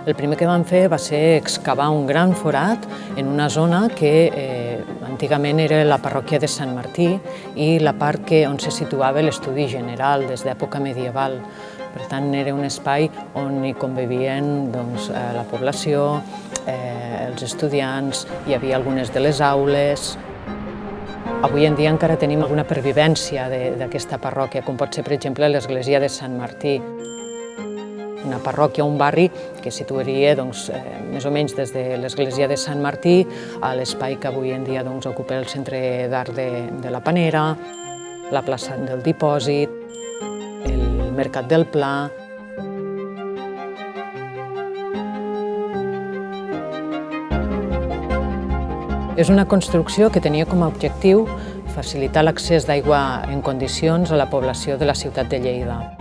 El primer que vam fer va ser excavar un gran forat en una zona que antigament era la parròquia de Sant Martí i la part on se situava l'estudi general des d'època medieval. Per tant, era un espai on hi convivien la població, els estudiants, hi havia algunes de les aules. Avui en dia encara tenim alguna pervivència d'aquesta parròquia, com pot ser, per exemple, l'església de Sant Martí. Una parròquia, un barri que situaria més o menys des de l'església de Sant Martí a l'espai que avui en dia ocupa el centre d'art de la Panera, la plaça del Dipòsit, el Mercat del Pla. És una construcció que tenia com a objectiu facilitar l'accés d'aigua en condicions a la població de la ciutat de Lleida.